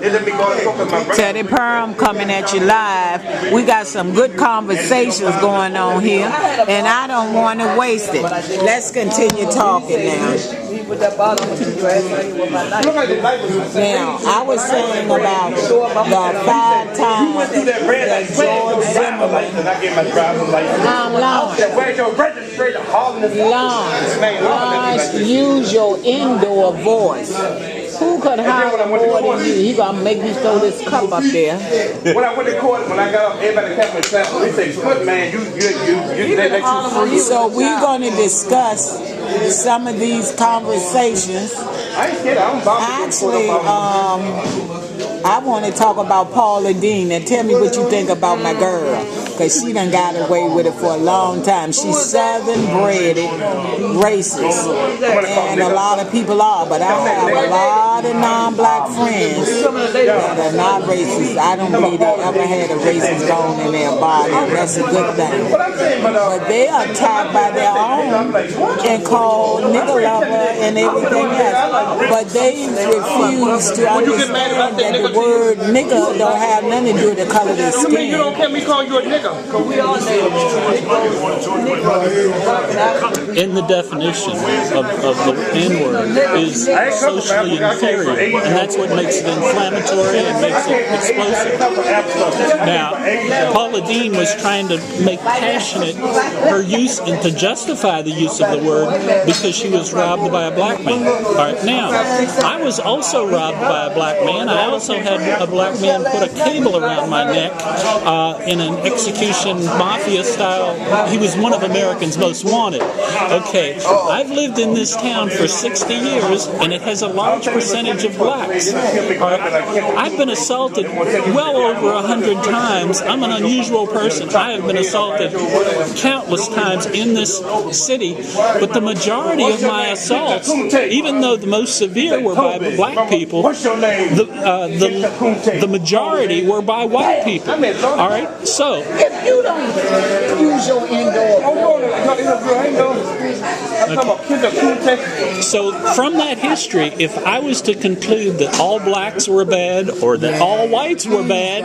Teddy Perm coming at you live. We got some good conversations going on here, and I don't want to waste it. Let's continue talking now. Now, I was saying about the 5 times that George Zimmerman, Lawrence, use your indoor voice. Who could holler more than you? He gonna make me throw this cup up there. When I went to court, when I got up, everybody kept me saying, "We say, good man, you let you free." So we're gonna discuss some of these conversations. Actually, I want to talk about Paula Deen and tell me what you think about my girl, because she done got away with it for a long time. She's Southern-bred, racist, and a lot of people are, but I have a lot of non-black friends that are not racist. I don't believe they ever had a racist bone in their body. That's a good thing. But they are attacked by their own and called nigger lover and everything else. But they refuse to understand that the word nigger don't have nothing to do with the color of their skin. You mean you don't care me calling you a nigger? Because we all in the definition of the N-word is socially inferior, and that's what makes it inflammatory and makes it explosive. Now, Paula Deen was trying to make passionate her use and to justify the use of the word because she was robbed by a black man. All right, now, I was also robbed by a black man. I also had a black man put a cable around my neck in an execution mafia style. He was one of America's most wanted. Okay, I've lived in this town for 60 years, and it has a large percentage of blacks. I've been assaulted well over 100 times. I'm an unusual person. I have been assaulted countless times in this city, but the majority of my assaults, even though the most severe were by black people, the majority were by white people. All right, so if you don't use your indoor, so from that history, if I was to conclude that all blacks were bad or that all whites were bad,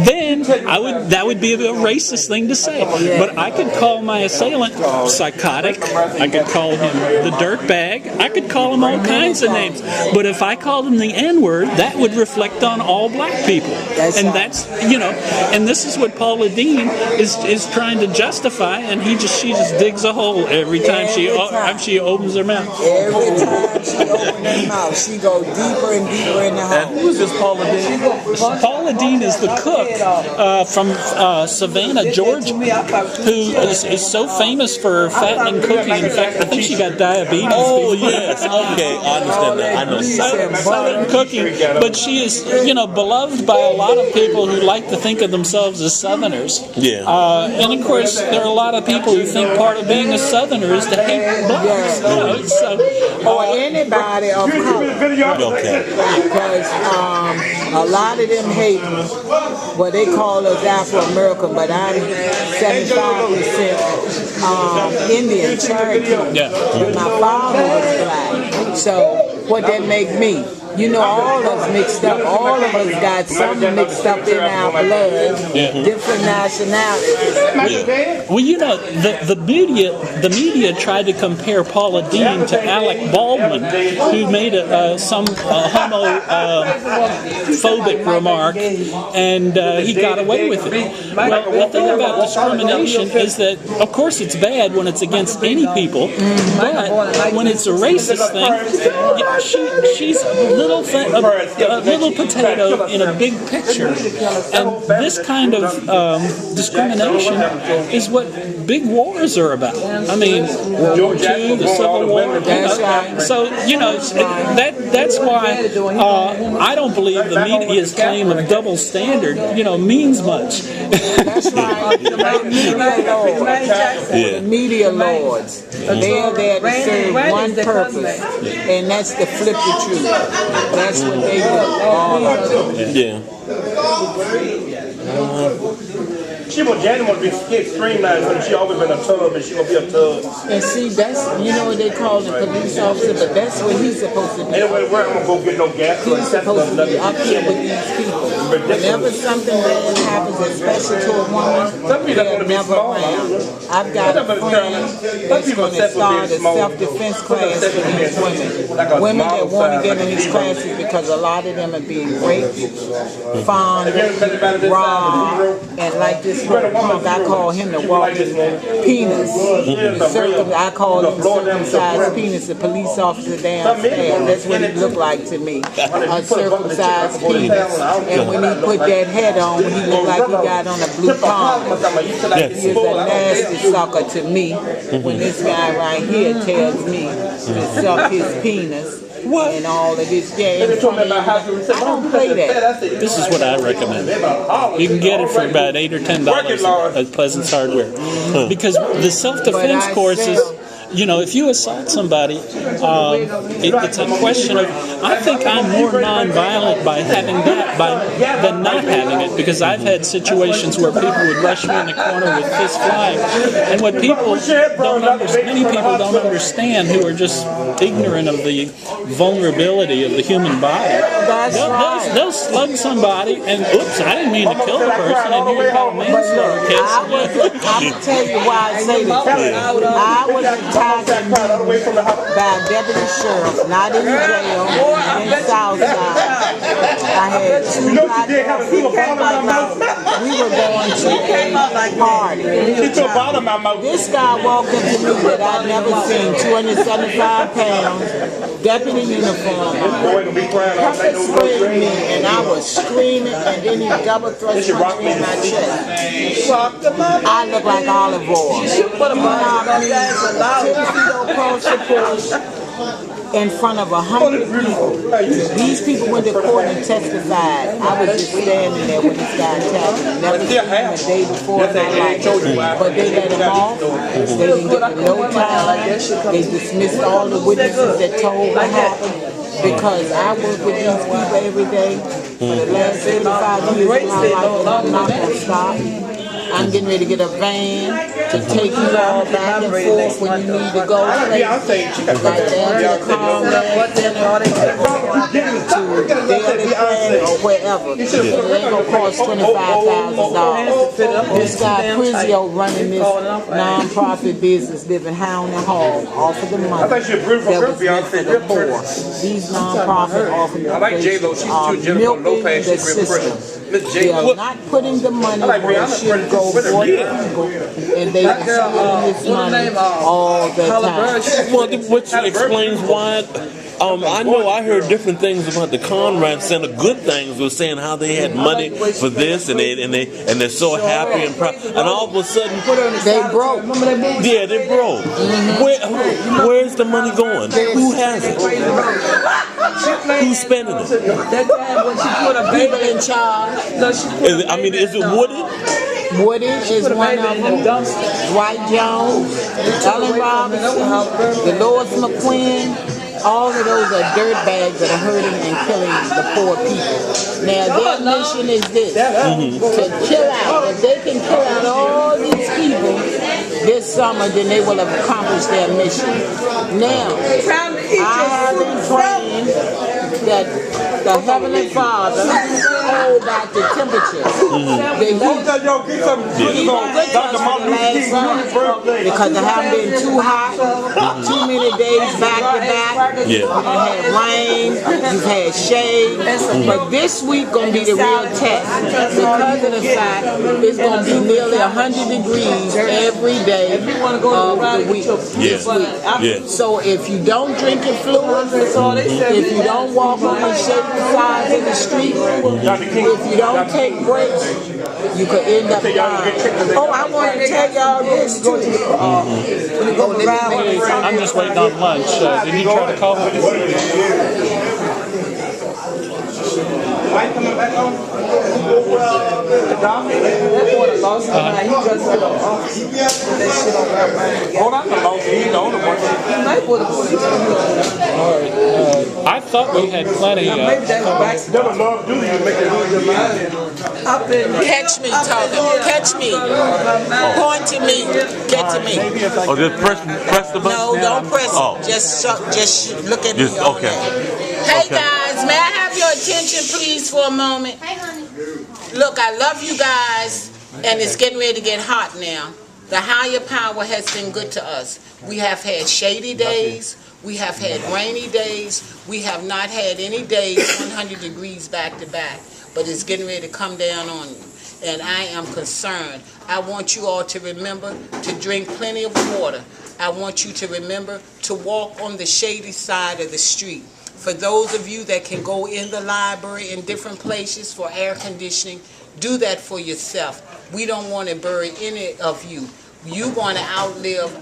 then that would be a racist thing to say. But I could call my assailant psychotic. I could call him the dirtbag. I could call him all kinds of names. But if I called him the N-word, that would reflect on all black people. And that's, and this is what Paula Deen is trying to justify, and she just digs a hole every time she opens her mouth. Every time she opens her mouth, she go deeper and deeper in the hole. And who is this Paula Deen? Paula Deen is the cook from Savannah, Georgia, who is so famous for fattening cooking. In fact, I think she got diabetes. Oh, yes. Okay, I understand that. I know. Southern cooking. But she is, beloved by a lot of people who like to think of themselves as Southerners. Yeah. And of course, there are a lot of people who think part of being a Southerner is to hate blacks. Or anybody of color. Okay. Because a lot of them hate what they call us Afro-American, but I'm 75% Indian, Cherokee. Yeah. My father was black. So what that make me? All of us mixed up. All of us got something mixed up in our blood. Different nationalities. Yeah. Well, the media tried to compare Paula Deen to Alec Baldwin, who made some homophobic remark, and he got away with it. Well, the thing about discrimination is that, of course, it's bad when it's against any people, but when it's a racist thing, she's a little potato in a big picture, and this kind of discrimination is what big wars are about. I mean, World War II, the Civil War. So that's why I don't believe the media's claim of double standard means much. That's right. The media lords. They are there to serve one purpose, and that's to flip the truth. That's what they do. All of them. Yeah. Janet want to get streamlined, but she always been a tub, and she gonna be a tub. And see, that's, you know what they call the police officer, but that's what he's supposed to be. Anyway, where I'm gonna go get no gas? He's supposed to be up here with these people. Whenever something bad happens, especially to a woman, they're never around. I've got a friend that's going to start a self-defense class for these women. Women that want to get in these classes because a lot of them are being raped, fondled, robbed, and like this little punk, I call him the walking penis. I call him circumcised penis, the police officer downstairs. That's what he looked like to me, a circumcised penis. And when he put that head on, he looked like he got on a blue palm. He is a nasty sucker to me when this guy right here tells me to suck his penis. And all of this, yeah. I don't play that. This is what I recommend. You can get it for about $8 or $10 at Pleasance Hardware. Because the self-defense courses, you know, if you assault somebody, it's a question of, I think I'm more nonviolent by having that than not having it, because I've had situations where people would rush me in the corner with fists flying, and what people don't understand, many people don't understand who are just ignorant of the vulnerability of the human body. They'll slug somebody, and oops, I didn't mean to kill the person, and you call a manslaughter case. I will tell you why I say this. I was attacked by a deputy sheriff, not in jail, in Southside. I had two black girls. We were going to a party. This guy walked up to me that I'd never seen, 275 pounds, deputy uniform, pepper sprayed me, and I was screaming, and then he double thrust punched me in my chest. I look like olive oil. In front of 100 people. These people went to court and testified. I was just standing there when this guy attacked me. Never seen him a day before in my life. But they let him off. They didn't give him no time. They dismissed all the witnesses that told what happened. Because I work with these people every day for the last 35 years of my life, and I'm not going to stop. I'm getting ready to get a van to take you all back and forth when you need to go places. Like down to the Conrad Center, to Daily Plan, or wherever. It ain't going to cost $25,000. This guy Prizio running this non-profit business, living hound and hog, off of the money that was meant for the poor. These non-profit organizations are milking the system. They are not putting the money where it should go for the people, and they are spending this money all the time. Well, which explains why. I know I heard different things about the Conrad Center. Good things were saying how they had money for this, and they're so happy and proud. And all of a sudden, they broke. Yeah, they broke. Where's the money going? Who has it? Who's spending it? People in charge. Is it Wooded? Wooded is one of them. Dwight Jones, Ellen Robinson, Dolores McQueen. All of those are dirtbags that are hurting and killing the poor people. Now, their mission is this, to kill out. If they can kill out all these people this summer, then they will have accomplished their mission. Now, I have been praying that the Heavenly Father hold back the temperature. Because it hasn't been too hot, too many days back to back. You've had rain, you've had shade, but this week gonna be the real test because of the fact it's gonna be nearly 100 degrees every day of the week. This week. So if you don't drink your fluids, if you don't walk on the shady sides of the street, if you don't take breaks, you could end up dying. Oh, I want to tell y'all this too. I'm just waiting on lunch. Did you try to call? light coming back on? Hold on, the boss. He's the only one. I thought we had plenty. Never love do you make it lose your mind. Catch me talking. Catch me. Point to me. Get to me. Oh, just press the button? No, don't press Oh. it. Just look at me. Just, okay. Hey guys, may I have your attention please for a moment? Look, I love you guys, and it's getting ready to get hot now. The higher power has been good to us. We have had shady days. We have had rainy days. We have not had any days 100 degrees back to back. But it's getting ready to come down on you. And I am concerned. I want you all to remember to drink plenty of water. I want you to remember to walk on the shady side of the street. For those of you that can go in the library in different places for air conditioning, do that for yourself. We don't want to bury any of you. You want to outlive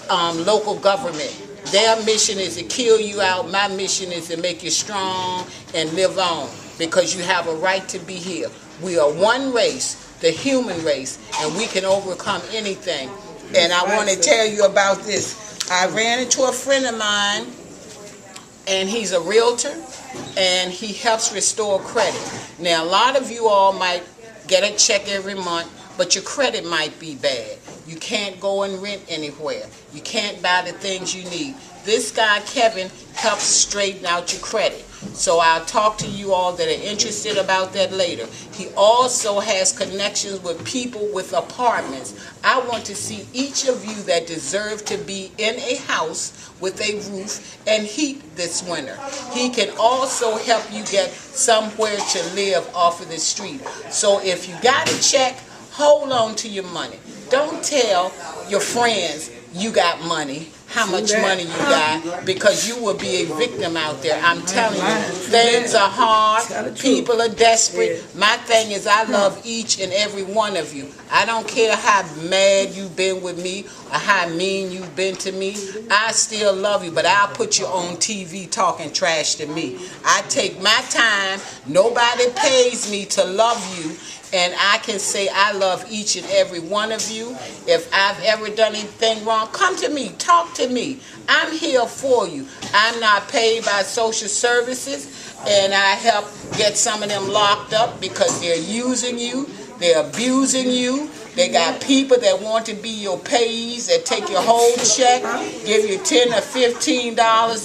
our local government. Their mission is to kill you out. My mission is to make you strong and live on, because you have a right to be here. We are one race, the human race, and we can overcome anything. And I want to tell you about this. I ran into a friend of mine, and he's a realtor, and he helps restore credit. Now, a lot of you all might get a check every month, but your credit might be bad. You can't go and rent anywhere. You can't buy the things you need. This guy, Kevin, helps straighten out your credit. So I'll talk to you all that are interested about that later. He also has connections with people with apartments. I want to see each of you that deserve to be in a house with a roof and heat this winter. He can also help you get somewhere to live off of the street. So if you got a check, hold on to your money. Don't tell your friends you got money, how much money you got, because you will be a victim out there. I'm telling you, things are hard, people are desperate. My thing is, I love each and every one of you. I don't care how mad you've been with me or how mean you've been to me. I still love you, but I'll put you on TV talking trash to me. I take my time. Nobody pays me to love you. And I can say I love each and every one of you. If I've ever done anything wrong, come to me, talk to me. I'm here for you. I'm not paid by social services, and I help get some of them locked up because they're using you, they're abusing you. They got people that want to be your payees that take your whole check, give you $10 or $15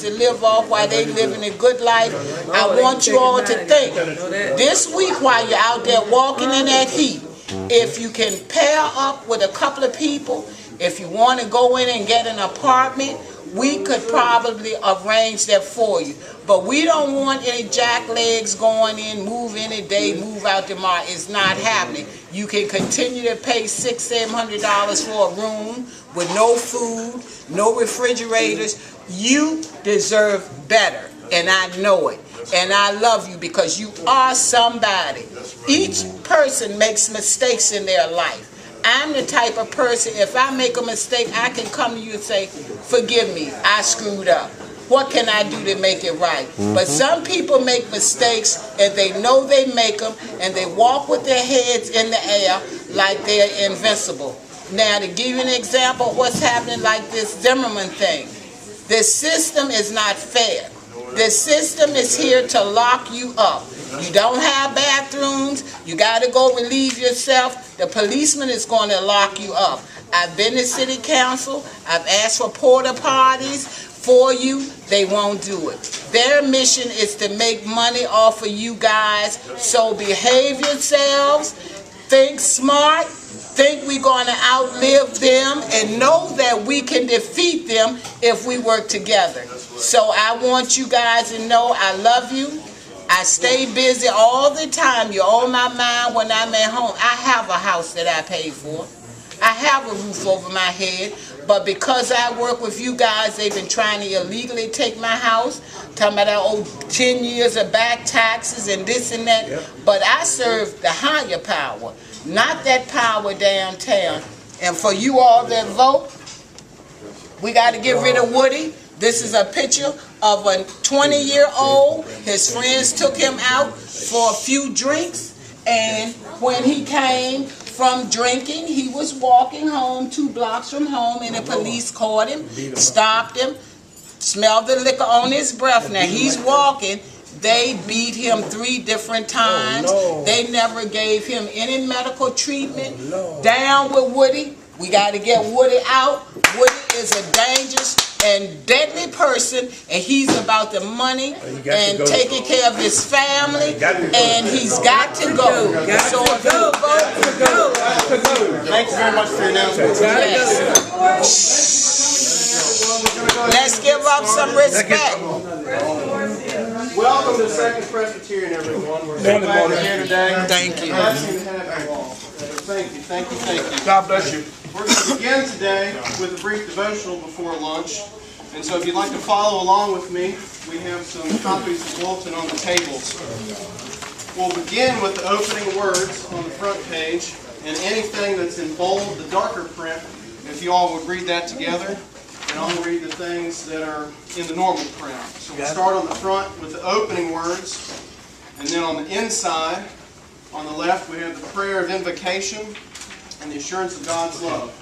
to live off while they living a good life. I want you all to think, this week while you're out there walking in that heat, if you can pair up with a couple of people, if you want to go in and get an apartment, we could probably arrange that for you. But we don't want any jacklegs going in, move any day, move out tomorrow. It's not happening. You can continue to pay $600, $700 for a room with no food, no refrigerators. You deserve better, and I know it. And I love you because you are somebody. Each person makes mistakes in their life. I'm the type of person, if I make a mistake, I can come to you and say, forgive me, I screwed up. What can I do to make it right? But some people make mistakes and they know they make them and they walk with their heads in the air like they're invincible. Now, to give you an example of what's happening like this Zimmerman thing, the system is not fair. The system is here to lock you up. You don't have bathrooms. You got to go relieve yourself. The policeman is going to lock you up. I've been to city council. I've asked for porta potties for you. They won't do it. Their mission is to make money off of you guys. So behave yourselves. Think smart. Think we're going to outlive them and know that we can defeat them if we work together. So I want you guys to know I love you. I stay busy all the time. You're on my mind when I'm at home. I have a house that I pay for. I have a roof over my head. But because I work with you guys, they've been trying to illegally take my house. Talking about I owe 10 years of back taxes and this and that. Yep. But I serve the higher power, not that power downtown. And for you all that vote, we got to get rid of Woody. This is a picture of a 20-year-old. His friends took him out for a few drinks, and when he came from drinking, he was walking home 2 blocks from home, and the police caught him, stopped him, smelled the liquor on his breath. Now he's walking. They beat him 3 different times. They never gave him any medical treatment. Down with Woody. We got to get Woody out. Woody is a dangerous and deadly person, and he's about the money and taking care of his family, and he's got to go. So if you vote, Thank you very much for your announcement. let's give up some respect. Welcome to Second Presbyterian, everyone. We're so glad you're here today. Thank you. Blessing to have you all. Thank you, thank you, thank you. God bless you. We're going to begin today with a brief devotional before lunch. And so if you'd like to follow along with me, we have some copies of the bulletin on the tables. We'll begin with the opening words on the front page, and anything that's in bold, the darker print, if you all would read that together, and I'll read the things that are in the normal print. So we'll start on the front with the opening words, and then on the inside, on the left, we have the prayer of invocation and the assurance of God's love.